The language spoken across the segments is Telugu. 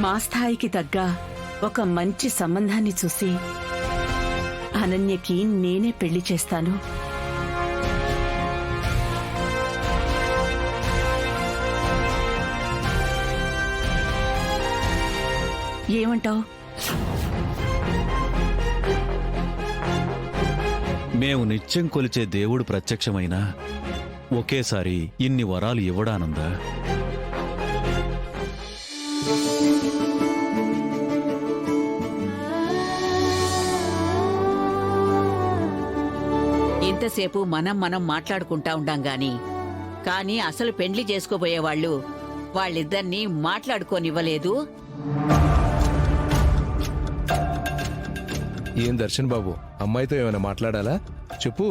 మా స్థాయికి తగ్గ ఒక మంచి సంబంధాన్ని చూసి అనన్యకి నేనే పెళ్లి చేస్తాను. ఏమంటావ్? మేము నిత్యం కొలిచే దేవుడు ప్రత్యక్షమైనా ఒకేసారి ఇన్ని వరాలు ఇవ్వడానుందా? ఇంతసేపు మనం మాట్లాడుకుంటా ఉండాం గాని కానీ అసలు పెండ్లి చేసుకోబోయేవాళ్లు వాళ్ళిద్దరినీ మాట్లాడుకోనివ్వలేదు. ఏం దర్శన్ బాబు, అమ్మాయితో ఏమైనా మాట్లాడాలా? చెప్పు.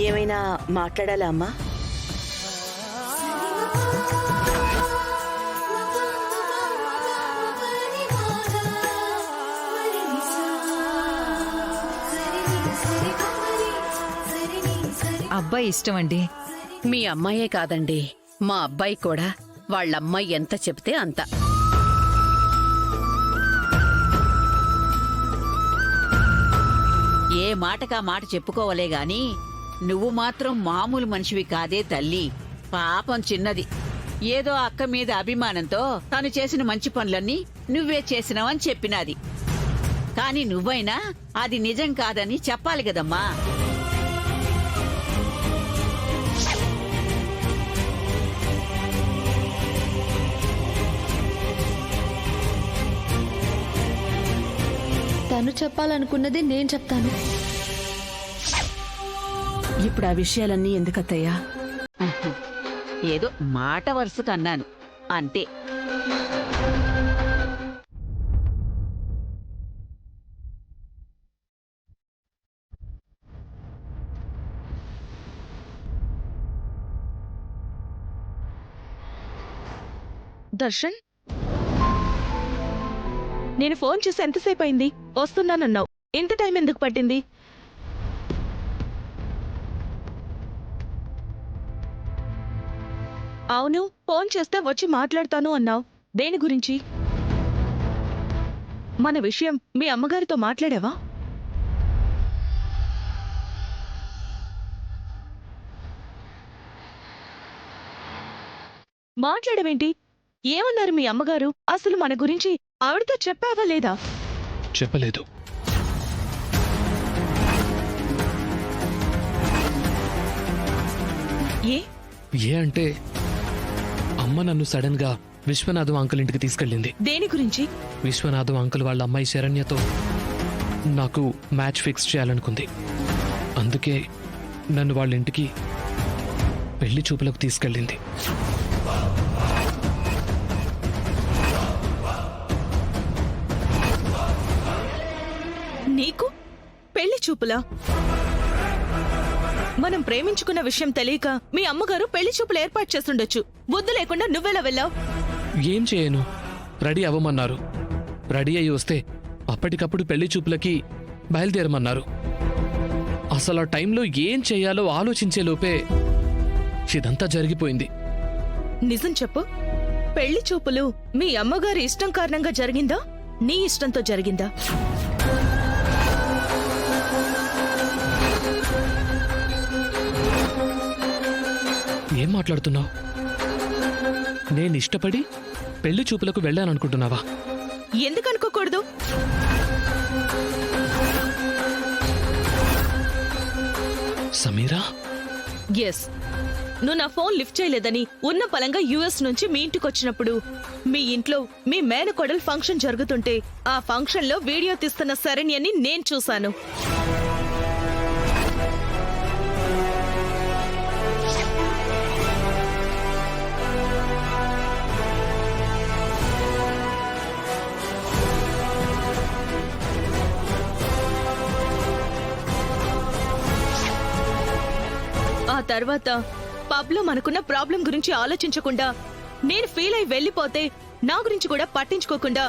ఏమైనా మాట్లాడాలా అమ్మా? అబ్బాయి ఇష్టం అండి. మీ అమ్మాయే కాదండి, మా అబ్బాయి కూడా వాళ్ళమ్మాయి ఎంత చెప్తే అంత. ఏ మాటకా మాట చెప్పుకోవలే గాని నువ్వు మాత్రం మామూలు మనిషివి కాదే తల్లి. పాపం చిన్నది ఏదో అక్క మీద అభిమానంతో తను చేసిన మంచి పనులన్నీ నువ్వే చేసినావని చెప్పినాది. కాని నువ్వైనా అది నిజం కాదని చెప్పాలి కదమ్మా. తను చెప్పాలనుకున్నది నేను చెప్తాను. ఇప్పుడు ఆ విషయాలన్నీ ఎందుకత్తయ్యా? ఏదో మాట వరుసకు అన్నాను అంతే. దర్శన్, నేను ఫోన్ చేసి ఎంతసేపు అయింది? వస్తున్నానన్నావు, ఇంత టైం ఎందుకు పట్టింది? అవును, ఫోన్ చేస్తే వచ్చి మాట్లాడతాను అన్నావు. దేని గురించి? మన విషయం మీ అమ్మగారితో మాట్లాడావా? మాట్లాడవేంటి? ఏమన్నారు మీ అమ్మగారు? అసలు మన గురించి ఆవిడతో చెప్పావా లేదా? చెప్పలేదు. ఏ అంటే అమ్మ నన్ను సడన్ గా విశ్వనాథం అంకుల్ ఇంటికి తీసుకెళ్ళింది. దేని గురించి? విశ్వనాథం అంకుల్ వాళ్ళ అమ్మాయి శరణ్యతో నాకు మ్యాచ్ ఫిక్స్ చేయాలనుకుంది. అందుకే నన్ను వాళ్ళ ఇంటికి పెళ్లి చూపులకు తీసుకెళ్ళింది. నీకు పెళ్లి చూపులా? మనం ప్రేమించుకున్న విషయం తెలియక మీ అమ్మగారు పెళ్లి చూపులు ఏర్పాటు చేస్తుండొచ్చు. బుద్ధి లేకుండా నువ్వెలా వెళ్ళావు? ఏం చేయను, రెడీ అవ్వమన్నారు. రెడీ అయ్యి వస్తే అప్పటికప్పుడు పెళ్లి చూపులకి బయలుదేరమన్నారు. అసలు ఆ టైంలో ఏం చేయాలో ఆలోచించే లోపే ఇదంతా జరిగిపోయింది. నిజం చెప్పు, పెళ్లి చూపులు మీ అమ్మగారి ఇష్టం కారణంగా జరిగిందా, నీ ఇష్టంతో జరిగిందా? ఏం మాట్లాడుతున్నావు? నేను ఇష్టపడి పెళ్లి చూపులకు వెళ్ళాననుకుంటున్నావా? ఎందుకు అనుకోకూడదు? సమీరా, ఎస్, నువ్వు నా ఫోన్ లిఫ్ట్ చేయలేదని ఉన్న పలంగా యుఎస్ నుంచి మీ ఇంటికి వచ్చినప్పుడు మీ ఇంట్లో మీ మేనకోడలు ఫంక్షన్ జరుగుతుంటే ఆ ఫంక్షన్ లో వీడియో తీస్తున్న శరణ్యని నేను చూశాను. ఆ తర్వాత పబ్ లో మనకున్న ప్రాబ్లం గురించి ఆలోచించకుండా నేను ఫీల్ అయి వెళ్ళిపోతే నా గురించి కూడా పట్టించుకోకుండా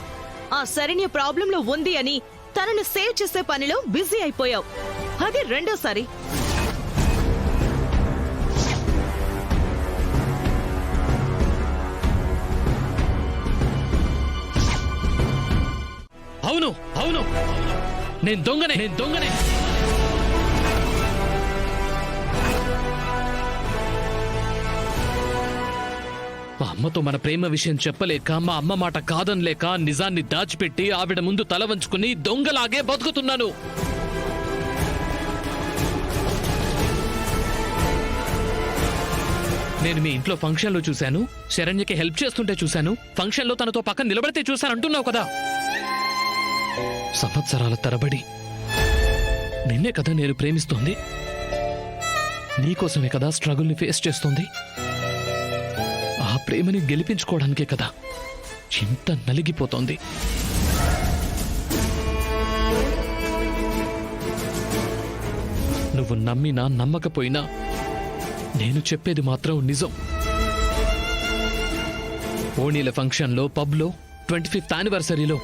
ఆ శరణ్య ప్రాబ్లంలో ఉంది అని తనను సేవ్ చేసే పనిలో బిజీ అయిపోయావు. అది రెండోసారి. అవును, నేను దొంగనే. మా అమ్మతో మన ప్రేమ విషయం చెప్పలేక, మా అమ్మ మాట కాదనలేక నిజాన్ని దాచిపెట్టి ఆవిడ ముందు తల వంచుకుని దొంగలాగే బతుకుతున్నాను. నేను మీ ఇంట్లో ఫంక్షన్లో చూశాను, శరణ్యకి హెల్ప్ చేస్తుంటే చూశాను, ఫంక్షన్లో తనతో పక్కన నిలబడితే చూశాను అంటున్నావు కదా. సంవత్సరాల తరబడి నిన్నే కదా నేను ప్రేమిస్తోంది, నీకోసమే కదా స్ట్రగుల్ని ఫేస్ చేస్తోంది. ఆ ప్రేమని గెలిపించుకోవడానికే కదా ఇంత నలిగిపోతోంది. నువ్వు నమ్మినా నమ్మకపోయినా నేను చెప్పేది మాత్రం నిజం. ఓణీల ఫంక్షన్లో, పబ్లో, 25th యానివర్సరీలో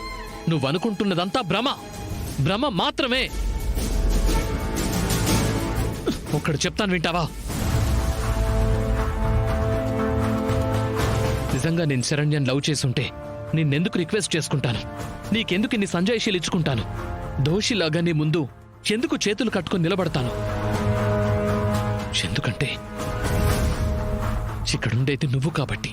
నువ్వు అనుకుంటున్నదంతా భ్రమ మాత్రమే. ఒక్కడు చెప్తాను, వింటావా? నిజంగా నేను శరణ్యం లవ్ చేసుంటే నిన్నెందుకు రిక్వెస్ట్ చేసుకుంటాను? నీకెందుకు ఇన్ని సంజాయిషీలు ఇచ్చుకుంటాను? దోషిలాగా నీ ముందు ఎందుకు చేతులు కట్టుకొని నిలబడతాను? ఎందుకంటే ఇక్కడుండేది నువ్వు కాబట్టి.